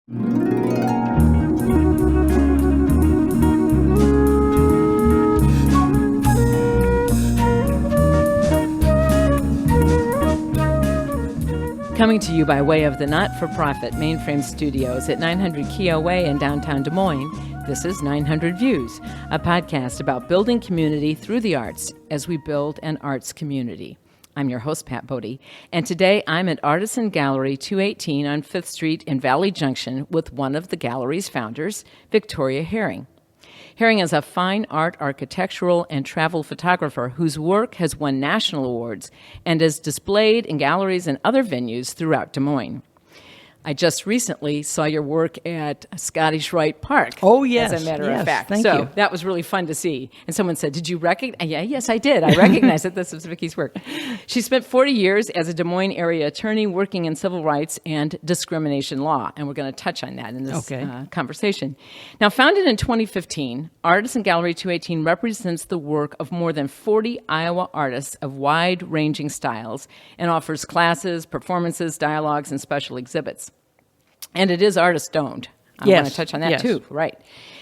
Coming to you by way of the not-for-profit Mainframe Studios at 900 Keogh Way in downtown Des Moines, this is 900 Views, a podcast about building community through the arts as we build an arts community. I'm your host, Pat Bodie, and today I'm at Artisan Gallery 218 on 5th Street in Valley Junction with one of the gallery's founders, Victoria Herring. Herring is a fine art, architectural, and travel photographer whose work has won national awards and is displayed in galleries and other venues throughout Des Moines. I just recently saw your work at Scottish Rite Park. Oh, yes. As a matter of fact. Thank you. That was really fun to see. And someone said, did you recognize? Yeah, yes, I did. I recognized that this was Vicky's work. She spent 40 years as a Des Moines area attorney working in civil rights and discrimination law. And we're going to touch on that in this conversation. Now, founded in 2015, Artisan Gallery 218 represents the work of more than 40 Iowa artists of wide-ranging styles and offers classes, performances, dialogues, and special exhibits. And it is artist-owned. I want to touch on that too, right.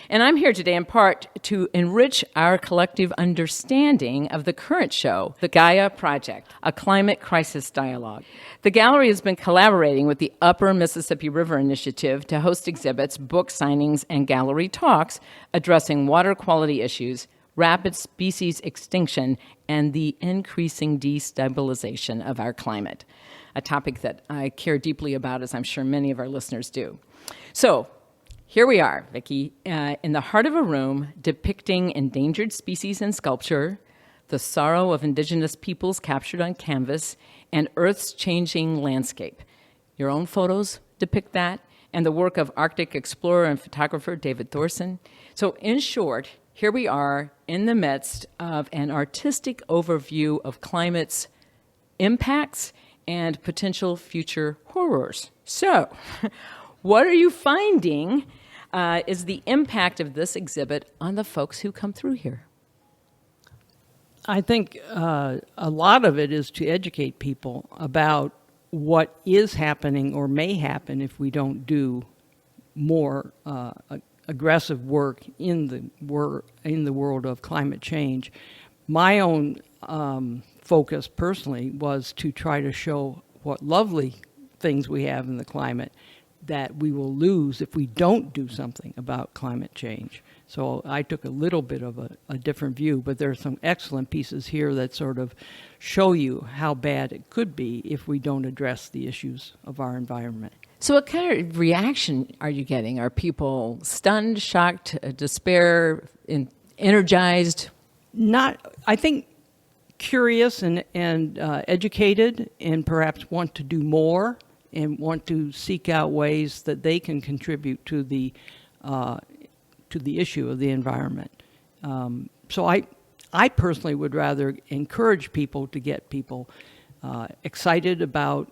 And I'm here today in part to enrich our collective understanding of the current show, the Gaia Project, a climate crisis dialogue. The gallery has been collaborating with the Upper Mississippi River Initiative to host exhibits, book signings, and gallery talks addressing water quality issues, rapid species extinction, and the increasing destabilization of our climate, a topic that I care deeply about, as I'm sure many of our listeners do. So here we are, Vicki, in the heart of a room depicting endangered species in sculpture, the sorrow of indigenous peoples captured on canvas, and Earth's changing landscape. Your own photos depict that, and the work of Arctic explorer and photographer David Thorson. So in short, here we are in the midst of an artistic overview of climate's impacts and potential future horrors. So, what are you finding is the impact of this exhibit on the folks who come through here? I think a lot of it is to educate people about what is happening or may happen if we don't do more aggressive work in the world of climate change. My own focus personally was to try to show what lovely things we have in the climate that we will lose if we don't do something about climate change. So I took a little bit of a different view, but there are some excellent pieces here that sort of show you how bad it could be if we don't address the issues of our environment. So what kind of reaction are you getting? Are people stunned, shocked, despair, energized? I think curious and educated, and perhaps want to do more and want to seek out ways that they can contribute to the issue of the environment. So I personally would rather encourage people to get people excited about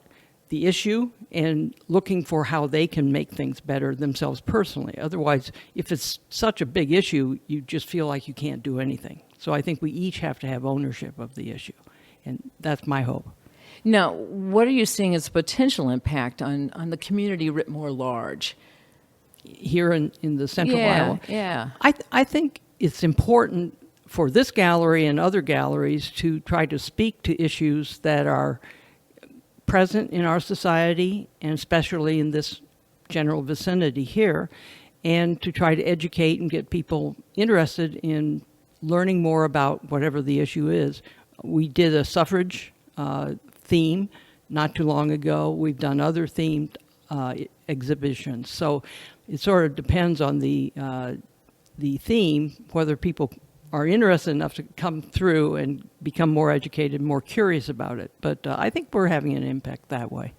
the issue and looking for how they can make things better themselves personally. Otherwise, if it's such a big issue, you just feel like you can't do anything. So I think we each have to have ownership of the issue, and that's my hope. Now, what are you seeing as potential impact on the community writ more large? Here in the central Iowa? Yeah. I think it's important for this gallery and other galleries to try to speak to issues that are present in our society, and especially in this general vicinity here, and to try to educate and get people interested in learning more about whatever the issue is. We did a suffrage theme not too long ago. We've done other themed exhibitions. So it sort of depends on the theme, whether people are interested enough to come through and become more educated, more curious about it. But I think we're having an impact that way.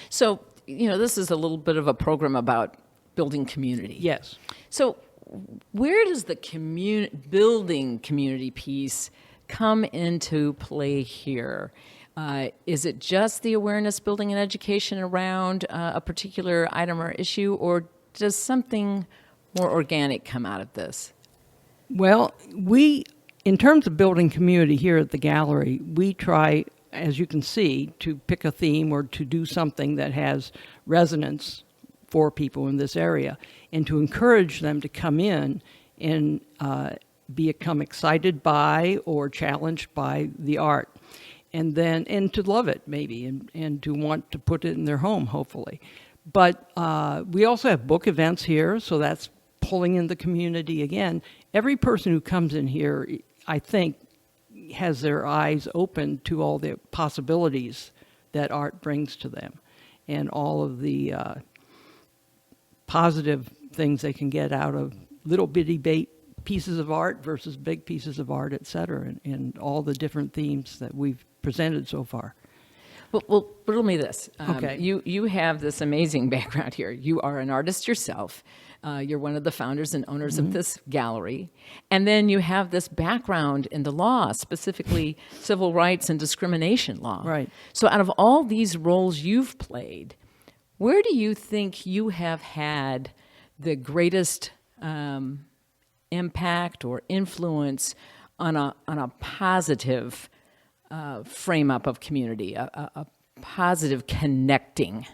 So, this is a little bit of a program about building community. Yes. So where does the building community piece come into play here? Is it just the awareness building and education around a particular item or issue, or does something more organic come out of this? Well, in terms of building community here at the gallery, we try, as you can see, to pick a theme or to do something that has resonance for people in this area, and to encourage them to come in and become excited by or challenged by the art, and to love it maybe, and to want to put it in their home, hopefully. But we also have book events here, so that's pulling in the community again. Every person who comes in here, I think, has their eyes open to all the possibilities that art brings to them, and all of the positive things they can get out of little bitty pieces of art versus big pieces of art, et cetera, and all the different themes that we've presented so far. Well, riddle me this. Okay. You have this amazing background here. You are an artist yourself. You're one of the founders and owners of this gallery. And then you have this background in the law, specifically civil rights and discrimination law. Right. So out of all these roles you've played, where do you think you have had the greatest impact or influence on a positive frame up of community, a positive connecting?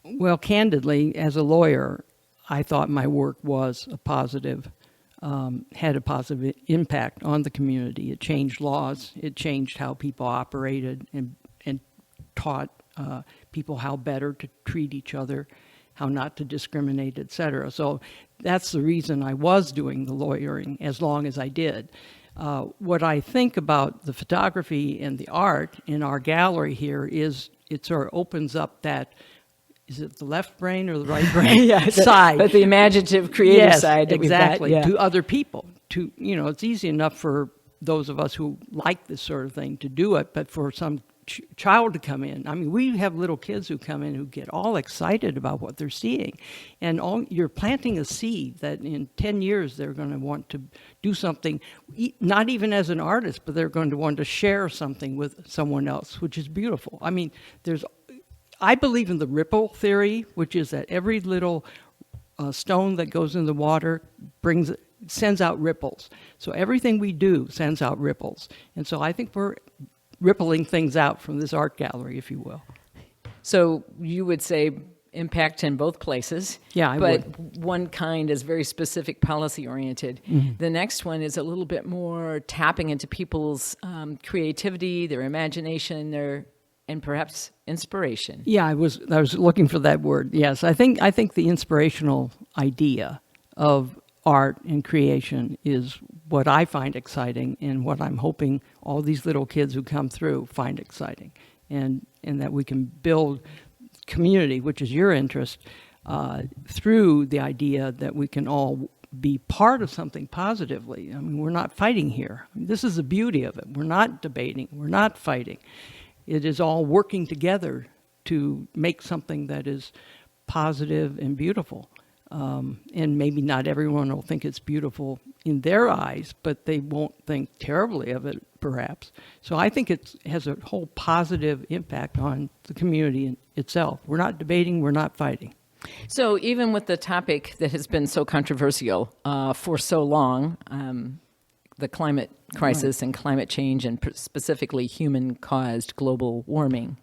Well, candidly, as a lawyer, I thought my work was a positive, had a positive impact on the community. It changed laws. It changed how people operated and taught people how better to treat each other, how not to discriminate, et cetera. So that's the reason I was doing the lawyering as long as I did. What I think about the photography and the art in our gallery here is it sort of opens up that, is it the left brain or the right brain side? But the imaginative, creative side. That Exactly. we've got, To other people. It's easy enough for those of us who like this sort of thing to do it, but for some child to come in. I mean, we have little kids who come in who get all excited about what they're seeing. And you're planting a seed that in 10 years they're going to want to do something, not even as an artist, but they're going to want to share something with someone else, which is beautiful. I mean, I believe in the ripple theory, which is that every little stone that goes in the water sends out ripples. So everything we do sends out ripples. And so I think we're rippling things out from this art gallery, if you will. So you would say impact in both places. Yeah, I but would. One kind is very specific, policy-oriented. Mm-hmm. The next one is a little bit more tapping into people's creativity, their imagination, and perhaps inspiration. Yeah, I was looking for that word. Yes, I think the inspirational idea of art and creation is what I find exciting, and what I'm hoping all these little kids who come through find exciting, and that we can build community, which is your interest, through the idea that we can all be part of something positively. I mean, we're not fighting here. I mean, this is the beauty of it. We're not debating. We're not fighting. It is all working together to make something that is positive and beautiful. And maybe not everyone will think it's beautiful in their eyes, but they won't think terribly of it, perhaps. So I think it has a whole positive impact on the community itself. We're not debating, we're not fighting. So even with the topic that has been so controversial for so long, the climate crisis and climate change, and specifically human-caused global warming,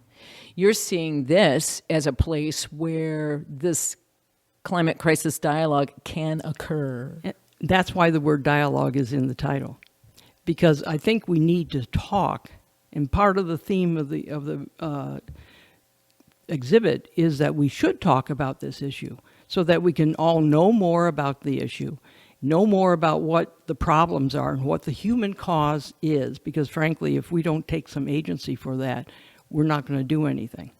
you're seeing this as a place where this climate crisis dialogue can occur. That's why the word dialogue is in the title, because I think we need to talk. And part of the theme of the exhibit is that we should talk about this issue, so that we can all know more about the issue, know more about what the problems are and what the human cause is. Because frankly, if we don't take some agency for that, we're not going to do anything.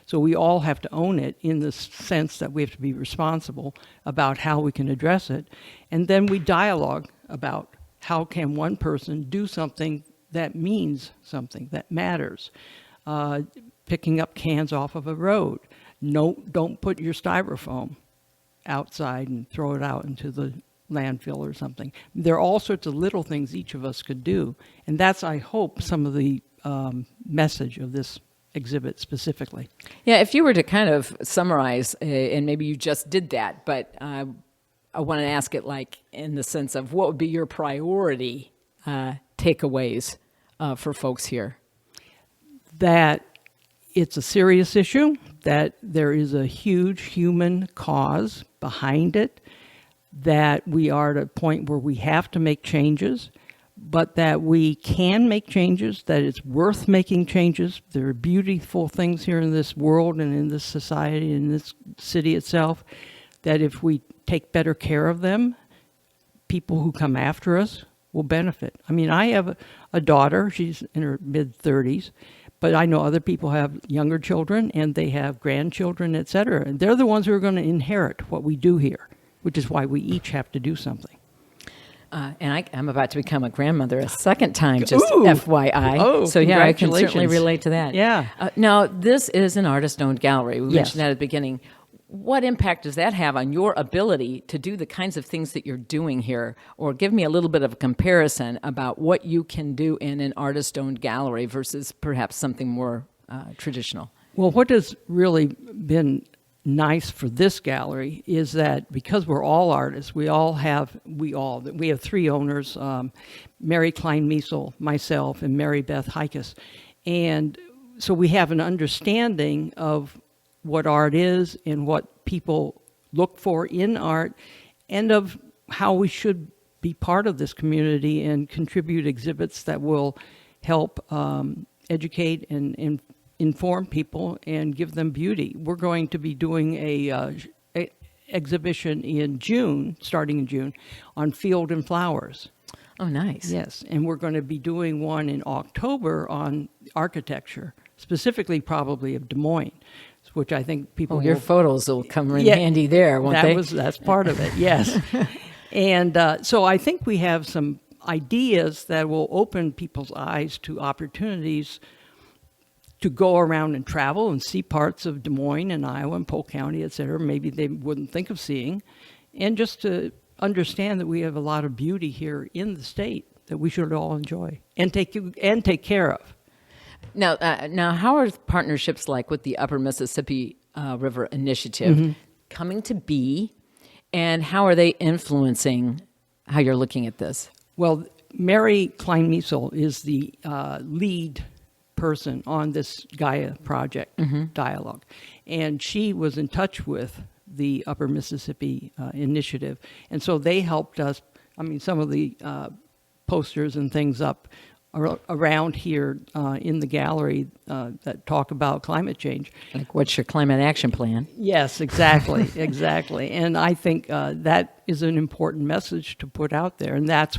So we all have to own it, in the sense that we have to be responsible about how we can address it. And then we dialogue about how can one person do something that means something, that matters. Picking up cans off of a road. No, don't put your styrofoam outside and throw it out into the landfill or something. There are all sorts of little things each of us could do. And that's, I hope, some of the message of this exhibit specifically. Yeah, if you were to kind of summarize, and maybe you just did that, but I want to ask it like in the sense of what would be your priority takeaways for folks here? That it's a serious issue, that there is a huge human cause behind it, that we are at a point where we have to make changes, but that we can make changes, that it's worth making changes. There are beautiful things here in this world and in this society, in this city itself, that if we take better care of them, people who come after us will benefit. I mean, I have a daughter, she's in her mid-30s, but I know other people have younger children and they have grandchildren, et cetera. And they're the ones who are going to inherit what we do here, which is why we each have to do something. And I'm about to become a grandmother a second time, just Ooh. FYI. Oh, so yeah, I can certainly congratulations. relate to that. Yeah. Now, this is an artist-owned gallery. We Yes. mentioned that at the beginning. What impact does that have on your ability to do the kinds of things that you're doing here? Or give me a little bit of a comparison about what you can do in an artist-owned gallery versus perhaps something more traditional. Well, what has really been nice for this gallery is that because we're all artists, we have three owners, Mary Klein-Miesel, myself, and Mary Beth Heikus. And so we have an understanding of what art is and what people look for in art, and of how we should be part of this community and contribute exhibits that will help educate and inform people and give them beauty. We're going to be doing a exhibition in June, starting in June, on field and flowers. Oh, nice. Yes, and we're going to be doing one in October on architecture, specifically probably of Des Moines, which I think people Your will... photos will come in handy there, won't they? That's part of it, yes. And so I think we have some ideas that will open people's eyes to opportunities to go around and travel and see parts of Des Moines and Iowa and Polk County, et cetera, maybe they wouldn't think of seeing, and just to understand that we have a lot of beauty here in the state that we should all enjoy and take care of. Now, how are partnerships like with the Upper Mississippi River Initiative coming to be, and how are they influencing how you're looking at this? Well, Mary Klein-Miesel is the lead person on this Gaia Project dialogue, and she was in touch with the Upper Mississippi Initiative, and so they helped us. I mean, some of the posters and things up around here in the gallery that talk about climate change. Like, what's your climate action plan? Yes, exactly, exactly. And I think that is an important message to put out there, and that's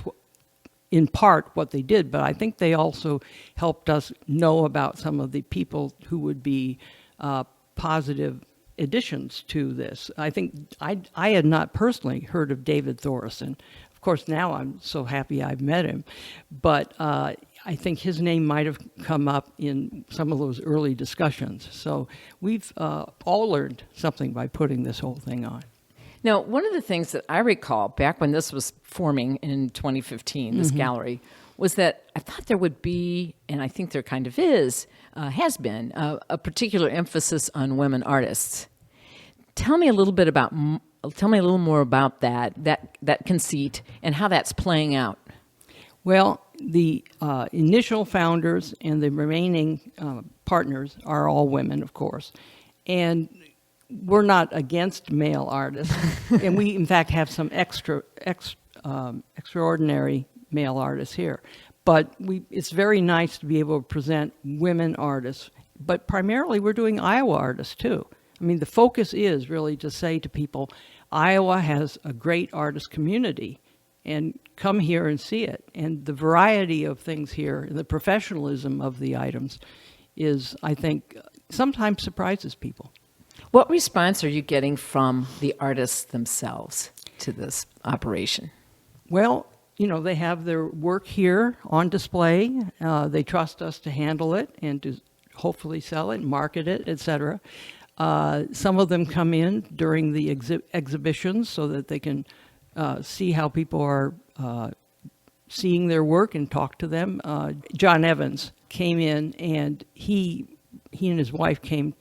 in part what they did. But I think they also helped us know about some of the people who would be positive additions to this. I think I had not personally heard of David Thorison. Of course, now I'm so happy I've met him, but I think his name might have come up in some of those early discussions. So we've all learned something by putting this whole thing on. Now, one of the things that I recall back when this was forming in 2015, this gallery, was that I thought there would be, and I think there kind of is, has been, a particular emphasis on women artists. Tell me a little more about that conceit and how that's playing out. Well, the initial founders and the remaining partners are all women, of course, and we're not against male artists, and we in fact have some extraordinary male artists here. But it's very nice to be able to present women artists, but primarily we're doing Iowa artists too. I mean, the focus is really to say to people, Iowa has a great artist community, and come here and see it. And the variety of things here, and the professionalism of the items is, I think, sometimes surprises people. What response are you getting from the artists themselves to this operation? Well, you know, they have their work here on display. They trust us to handle it and to hopefully sell it, market it, etc. Some of them come in during the exhibitions so that they can see how people are seeing their work and talk to them. John Evans came in, and he and his wife came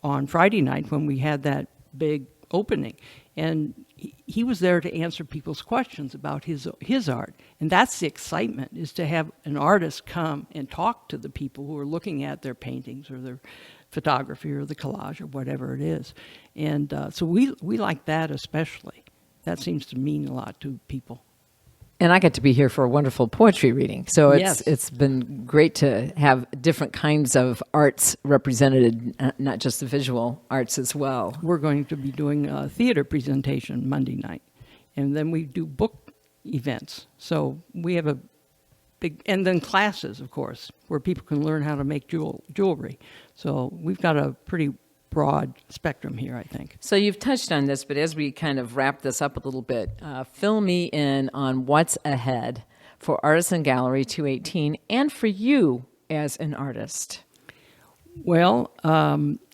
on Friday night when we had that big opening. And he was there to answer people's questions about his art. And that's the excitement, is to have an artist come and talk to the people who are looking at their paintings or their photography or the collage or whatever it is. And so we like that especially. That seems to mean a lot to people. And I got to be here for a wonderful poetry reading. So Yes. it's been great to have different kinds of arts represented, not just the visual arts as well. We're going to be doing a theater presentation Monday night. And then we do book events. So we have a big, and then classes, of course, where people can learn how to make jewelry. So we've got a pretty broad spectrum here, I think. So you've touched on this, but as we kind of wrap this up a little bit, fill me in on what's ahead for Artisan Gallery 218 and for you as an artist. Well,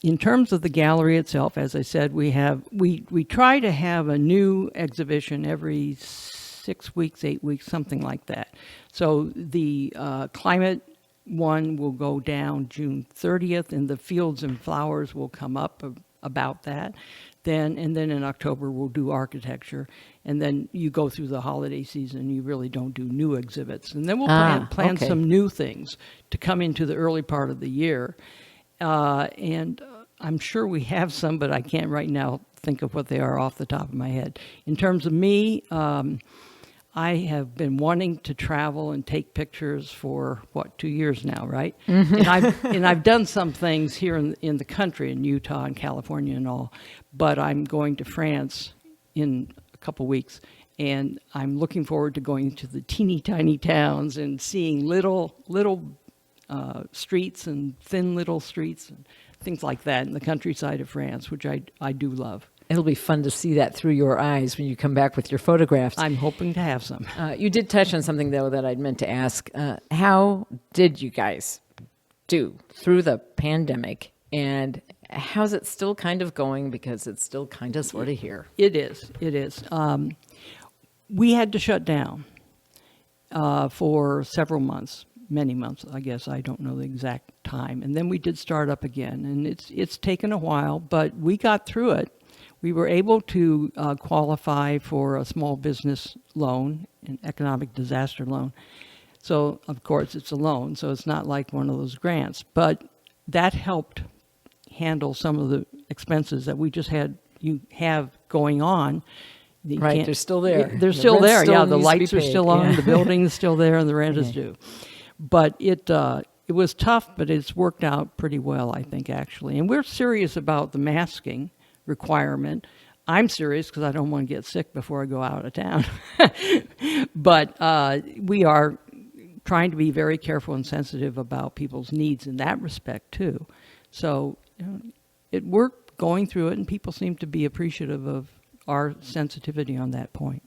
in terms of the gallery itself, as I said, we try to have a new exhibition every 6 weeks, 8 weeks, something like that. So the climate one will go down June 30th, and the Fields and Flowers will come up about that. Then in October we'll do architecture, and then you go through the holiday season. You really don't do new exhibits, and then we'll plan okay. some new things to come into the early part of the year. And I'm sure we have some, but I can't right now think of what they are off the top of my head. In terms of me, I have been wanting to travel and take pictures for 2 years now, right? Mm-hmm. And I've done some things here in the country, in Utah and California and all, but I'm going to France in a couple weeks, and I'm looking forward to going to the teeny tiny towns and seeing little streets and thin little streets and things like that in the countryside of France, which I do love. It'll be fun to see that through your eyes when you come back with your photographs. I'm hoping to have some. You did touch on something, though, that I'd meant to ask. How did you guys do through the pandemic? And how's it still kind of going? Because it's still kind of sort of here. It is. We had to shut down for several months, many months, I guess. I don't know the exact time. And then we did start up again. And it's taken a while, but we got through it. We were able to qualify for a small business loan, an economic disaster loan. So, of course, it's a loan, so it's not like one of those grants. But that helped handle some of the expenses that you have going on. Right, they're still there. They're still there, yeah. The lights are paid. still on, the building is still there, and the rent is due. But it was tough, but it's worked out pretty well, I think, actually. And we're serious about the masking requirement. I'm serious because I don't want to get sick before I go out of town. But we are trying to be very careful and sensitive about people's needs in that respect too. So it worked going through it, and people seem to be appreciative of our sensitivity on that point.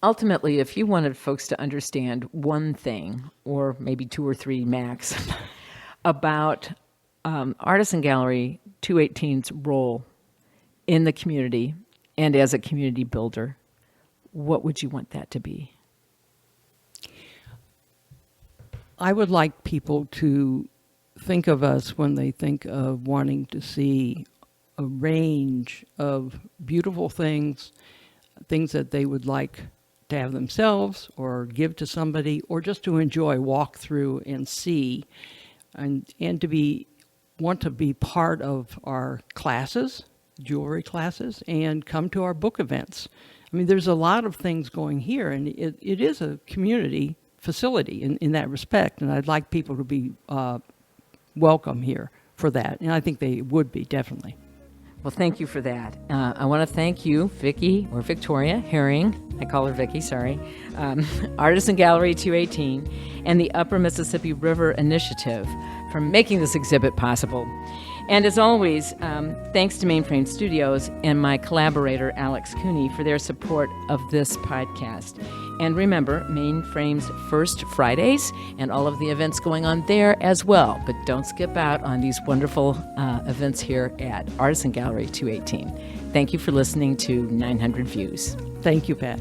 Ultimately, if you wanted folks to understand one thing, or maybe two or three max, about Artisan Gallery 218's role in the community and as a community builder, what would you want that to be? I would like people to think of us when they think of wanting to see a range of beautiful things that they would like to have themselves or give to somebody, or just to enjoy, walk through and see, and want to be part of our classes, jewelry classes, and come to our book events. I mean, there's a lot of things going here, and it is a community facility in that respect, and I'd like people to be welcome here for that, and I think they would be, definitely. Well, thank you for that. I want to thank you, Vicki, or Victoria Herring, I call her Vicki, sorry, Artisan Gallery 218, and the Upper Mississippi River Initiative for making this exhibit possible. And as always, thanks to Mainframe Studios and my collaborator, Alex Cooney, for their support of this podcast. And remember, Mainframe's First Fridays and all of the events going on there as well. But don't skip out on these wonderful events here at Artisan Gallery 218. Thank you for listening to 900 Views. Thank you, Pat.